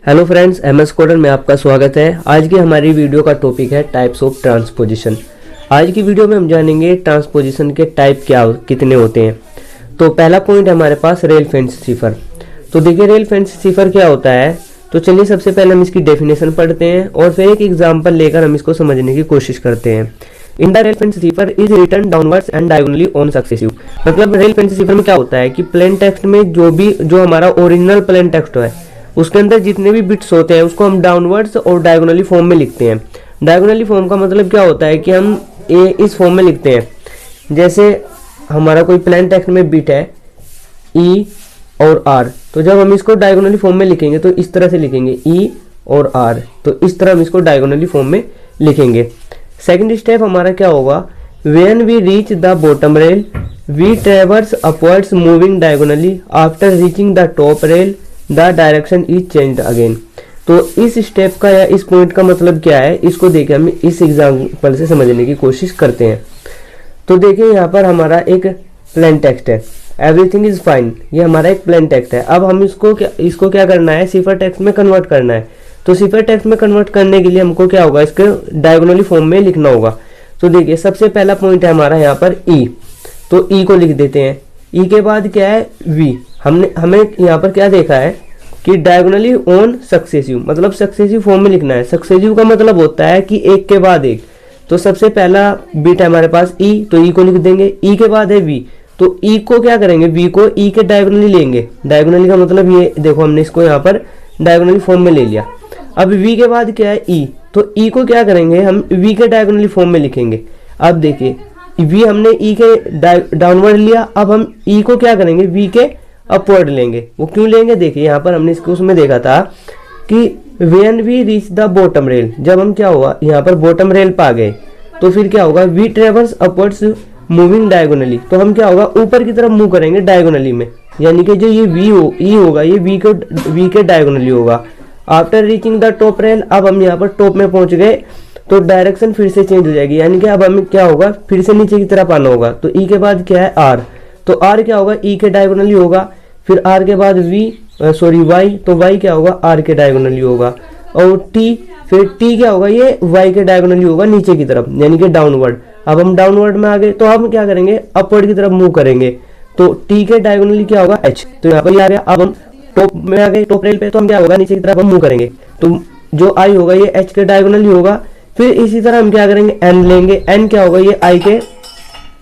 Hello friends, MS coder में आपका स्वागत है। आज की हमारी वीडियो का टॉपिक है टाइप्स ऑफ ट्रांसपोजिशन। आज की वीडियो में हम जानेंगे ट्रांसपोजिशन के टाइप कितने होते हैं। तो पहला पॉइंट है हमारे पास रेल फेंस सिफर। तो देखिए रेल फेंस सिफर क्या होता है। तो चलिए सबसे पहले हम इसकी डेफिनेशन पढ़ते हैं और फिर एक एग्जाम्पल लेकर हम इसको समझने की कोशिश करते हैं। In the rail fence cipher is written downwards and diagonally on successive. मतलब रेल फेंस सिफर में क्या होता है कि प्लेन टेक्स्ट में जो हमारा ओरिजिनल प्लेन टेक्स्ट है उसके अंदर जितने भी बिट्स होते हैं उसको हम डाउनवर्ड्स और डायगोनली फॉर्म में लिखते हैं। डायगोनली फॉर्म का मतलब क्या होता है कि हम इस फॉर्म में लिखते हैं। जैसे हमारा कोई प्लेन टेक्स्ट में बिट है ई और आर, तो जब हम इसको डायगोनली फॉर्म में लिखेंगे तो इस तरह से लिखेंगे ई और आर। तो इस तरह हम इसको डायगोनली फॉर्म में लिखेंगे। सेकंड स्टेप हमारा क्या होगा, when we reach the bottom rail we traverse upwards moving diagonally after reaching the top rail the direction is changed again. तो इस स्टेप का या इस पॉइंट का मतलब क्या है, इसको देखिए हम इस एग्जाम्पल से समझने की कोशिश करते हैं। तो देखिए यहाँ पर हमारा एक प्लेन टेक्स्ट है, एवरीथिंग इज फाइन, ये हमारा एक प्लेन टेक्स्ट है। अब हम इसको क्या करना है, सिफर टेक्स्ट में कन्वर्ट करना है। तो सिफर टेक्स्ट में कन्वर्ट करने के लिए हमको क्या होगा, इसके डायगोनली फॉर्म में लिखना होगा। तो देखिए सबसे पहला पॉइंट है हमारा यहाँ पर ई, तो ई को लिख देते हैं। ई के बाद क्या है वी। हमें यहाँ पर क्या देखा है कि डायगोनली ऑन सक्सेसिव, मतलब सक्सेसिव फॉर्म में लिखना है। सक्सेसिव का मतलब होता है कि एक के बाद एक। तो सबसे पहला बिट है हमारे पास ई, तो ई को लिख देंगे। ई के बाद है वी, तो ई को क्या करेंगे, वी को ई के डायगोनली लेंगे। डायगोनली का मतलब ये देखो हमने इसको यहाँ पर डायगोनली फॉर्म में ले लिया। अब वी के बाद क्या है ई, तो ई को क्या करेंगे हम वी के डायगोनली फॉर्म में लिखेंगे। अब देखिए वी हमने ई के डाउनवर्ड लिया, अब हम ई को क्या करेंगे वी के अपवर्ड लेंगे। वो क्यों लेंगे, देखिए यहाँ पर हमने इसको उसमें देखा था कि when we reach the bottom rail, जब हम क्या हुआ यहाँ पर बॉटम रेल पे आ गए तो फिर क्या होगा, we traverse upwards moving diagonally. तो हम क्या होगा ऊपर की तरफ मूव करेंगे डायगोनली में, यानी कि जो ये ई होगा ये वी के डायगोनली होगा। After reaching the top rail, अब हम यहाँ पर टॉप में पहुंच गए तो डायरेक्शन फिर से चेंज हो जाएगी, यानी कि अब हमें क्या होगा फिर से नीचे की तरफ आना होगा। तो ई के बाद क्या है आर, तो आर क्या होगा ई के डायगोनली होगा। फिर आर के बाद वाई, तो वाई क्या होगा आर के डायगोनली होगा। और टी, फिर टी क्या होगा ये वाई के डायगोनली होगा नीचे की तरफ, यानी कि डाउनवर्ड। अब हम डाउनवर्ड में आ गए तो हम क्या करेंगे अपवर्ड की तरफ मूव करेंगे। तो टी के डायगोनली क्या होगा एच, तो यहाँ पर आ गया। अब हम टॉप में आ गए, टॉप रेल पे, तो हम क्या होगा नीचे की तरफ हम मूव करेंगे। तो जो आई होगा ये एच के डायगोनली होगा। फिर इसी तरह हम क्या करेंगे एन लेंगे, एन क्या होगा ये आई के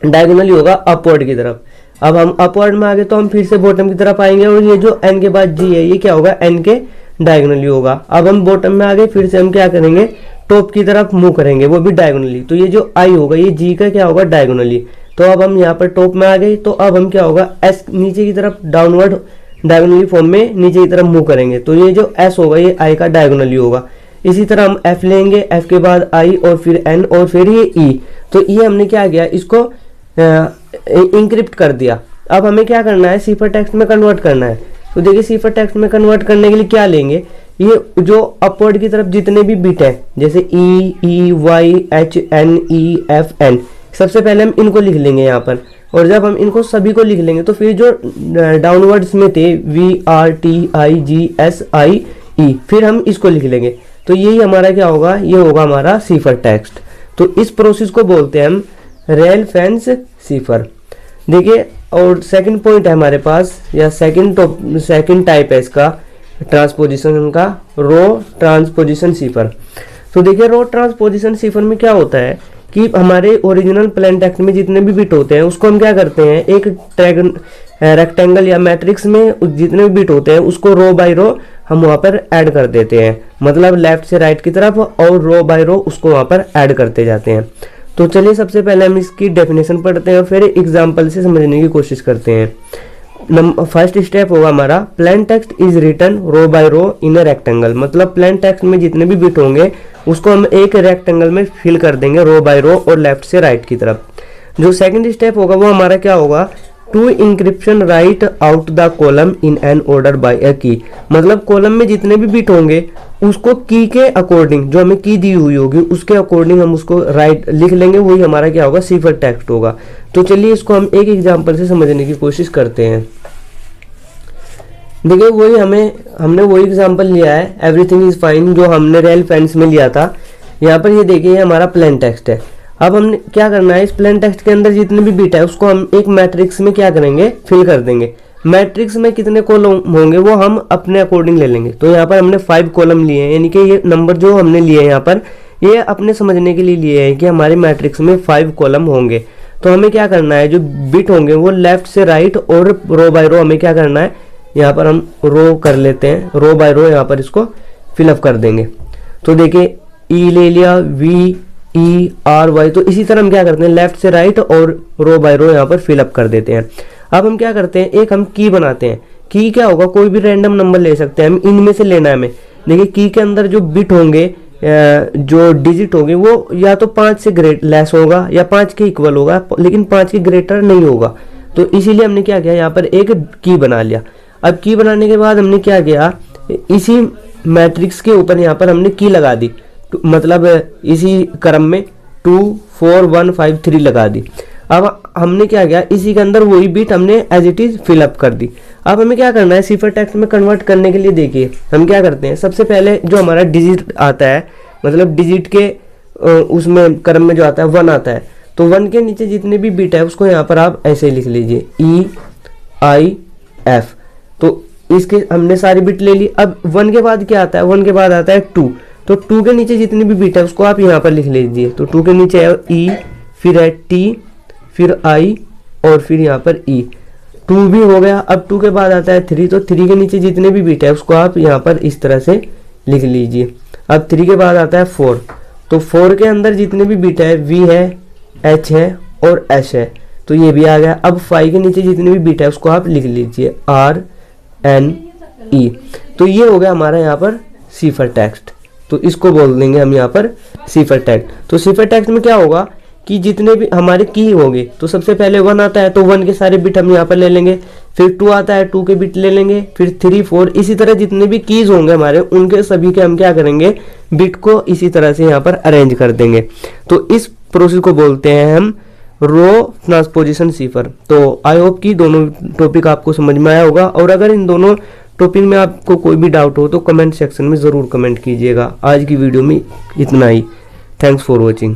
डायगोनली होगा अपवर्ड की तरफ। अब हम अपवर्ड में आ गए तो हम फिर से बॉटम की तरफ आएंगे और ये जो एन के बाद जी है ये क्या होगा एन के डायगोनली होगा। अब हम बॉटम में आ गए, फिर से हम क्या करेंगे टॉप की तरफ मूव करेंगे, वो भी डायगोनली। तो ये जो आई होगा ये जी का क्या होगा डायगोनली। तो अब हम यहाँ पर टॉप में आ गए तो अब हम क्या होगा एस नीचे की तरफ डाउनवर्ड डायगोनली फॉर्म में नीचे की तरफ मूव करेंगे। तो ये जो एस होगा ये आई का डायगोनली होगा। इसी तरह हम एफ लेंगे, एफ के बाद आई और फिर एन और फिर ये ई। तो ये हमने क्या किया इसको इंक्रिप्ट कर दिया। अब हमें क्या करना है सिफर टेक्स्ट में कन्वर्ट करना है। तो देखिए सिफर टेक्स्ट में कन्वर्ट करने के लिए क्या लेंगे, ये जो अपवर्ड की तरफ जितने भी बिट है जैसे E Y H N E F N, सबसे पहले हम इनको लिख लेंगे यहाँ पर। और जब हम इनको सभी को लिख लेंगे तो फिर जो डाउनवर्ड्स में थे V R T I G S I E, फिर हम इसको लिख लेंगे। तो यही हमारा क्या होगा, ये होगा हमारा सिफर टेक्स्ट। तो इस प्रोसेस को बोलते हैं हम रेल सिफर। देखिए और सेकंड पॉइंट है हमारे पास या सेकंड टाइप है इसका ट्रांसपोजिशन का, रो ट्रांसपोजिशन सिफर। तो देखिए रो ट्रांसपोजिशन सिफर में क्या होता है कि हमारे ओरिजिनल प्लेन टेक्स्ट में जितने भी बिट होते हैं उसको हम क्या करते हैं एक रेक्टेंगल या मैट्रिक्स में जितने भी बिट होते हैं उसको रो बाय रो हम वहाँ पर ऐड कर देते हैं, मतलब लेफ्ट से राइट की तरफ, और रो बाय रो उसको वहाँ पर ऐड करते जाते हैं। तो चलिए सबसे पहले हम इसकी डेफिनेशन पढ़ते हैं और फिर एग्जाम्पल से समझने की कोशिश करते हैं। फर्स्ट स्टेप होगा हमारा plain text is written row by row in a rectangle, मतलब प्लेन टेक्स्ट में जितने भी बिट होंगे उसको हम एक रेक्टेंगल में फिल कर देंगे रो बाय रो और लेफ्ट से राइट की तरफ। जो सेकंड स्टेप होगा वो हमारा क्या होगा, to encryption write out the column in an order by a key, मतलब कॉलम में जितने भी बिट होंगे उसको की के अकॉर्डिंग, जो हमें की दी हुई होगी उसके अकॉर्डिंग हम उसको राइट लिख लेंगे, वही हमारा क्या होगा सिफर टेक्स्ट होगा। तो चलिए इसको हम एक एग्जांपल से समझने की कोशिश करते हैं। देखिए वही हमने वही एग्जांपल लिया है, एवरीथिंग इज फाइन, जो हमने रेल फ्रेंड्स में लिया था। यहाँ पर ये देखिए ये हमारा प्लेन टेक्स्ट है। अब हमने क्या करना है, इस प्लेन टेक्स्ट के अंदर जितने भी बिट है उसको हम एक मैट्रिक्स में क्या करेंगे, फिल कर देंगे। मैट्रिक्स में कितने कॉलम होंगे वो हम अपने अकॉर्डिंग ले लेंगे। तो यहाँ पर हमने 5 कॉलम लिए हैं, यानी कि ये नंबर जो हमने लिए हैं यहाँ पर ये अपने समझने के लिए लिए हैं कि हमारे मैट्रिक्स में 5 कॉलम होंगे। तो हमें क्या करना है, जो बिट होंगे वो लेफ्ट से राइट और रो बाय रो हमें क्या करना है, यहाँ पर हम रो कर लेते हैं, रो बाय रो यहाँ पर इसको फिलअप कर देंगे। तो देखिए ई ले लिया, वी ई आर वाई, तो इसी तरह हम क्या करते हैं लेफ्ट से राइट और रो बाय रो यहाँ पर फिलअप कर देते हैं। अब हम क्या करते हैं, एक हम की बनाते हैं। की क्या होगा, कोई भी रैंडम नंबर ले सकते हैं हम, इनमें से लेना है हमें। देखिए की के अंदर जो बिट होंगे, जो डिजिट होंगे वो या तो 5 से लेस होगा या 5 के इक्वल होगा, लेकिन 5 के ग्रेटर नहीं होगा। तो इसीलिए हमने क्या किया, यहाँ पर एक की बना लिया। अब की बनाने के बाद हमने क्या किया, इसी मैट्रिक्स के ऊपर यहाँ पर हमने की लगा दी, मतलब इसी क्रम में 2 4 1 5 3 लगा दी। अब हमने क्या किया, इसी के अंदर वही बिट हमने एज इट इज फिलअप कर दी। अब हमें क्या करना है, सिफर टेक्स्ट में कन्वर्ट करने के लिए देखिए हम क्या करते हैं, सबसे पहले जो हमारा डिजिट आता है, मतलब डिजिट के उसमें क्रम में जो आता है 1 आता है, तो 1 के नीचे जितने भी बिट है उसको यहाँ पर आप ऐसे लिख लीजिए ई आई एफ। तो इसके हमने सारी बिट ले ली। अब 1 के बाद क्या आता है, 1 के बाद आता है 2, तो 2 के नीचे जितनी भी बिट है उसको आप यहाँ पर लिख लीजिए। तो 2 के नीचे है ई, फिर है टी, फिर आई और फिर यहाँ पर ई, 2 भी हो गया। अब 2 के बाद आता है 3, तो 3 के नीचे जितने भी बिट है उसको आप यहाँ पर इस तरह से लिख लीजिए। अब 3 के बाद आता है 4, तो 4 के अंदर जितने भी बिट है वी है, एच है और एस है, तो ये भी आ गया। अब 5 के नीचे जितने भी बिट है उसको आप लिख लीजिए आर एन ई। तो ये हो गया हमारा यहाँ पर सिफर टेक्स्ट, तो इसको बोल देंगे हम यहाँ पर सिफर टेक्स्ट। तो सिफर टेक्स्ट में क्या होगा कि जितने भी हमारे की होंगे, तो सबसे पहले 1 आता है तो 1 के सारे बिट हम यहाँ पर ले लेंगे, फिर 2 आता है 2 के बिट ले लेंगे, फिर 3 4, इसी तरह जितने भी कीज होंगे हमारे उनके सभी के हम क्या करेंगे, बिट को इसी तरह से यहाँ पर अरेंज कर देंगे। तो इस प्रोसेस को बोलते हैं हम रो ट्रांसपोजिशन सिफर। तो आई होप कि दोनों टॉपिक आपको समझ में आया होगा, और अगर इन दोनों टॉपिक में आपको कोई भी डाउट हो तो कमेंट सेक्शन में ज़रूर कमेंट कीजिएगा। आज की वीडियो में इतना ही। Thanks for watching.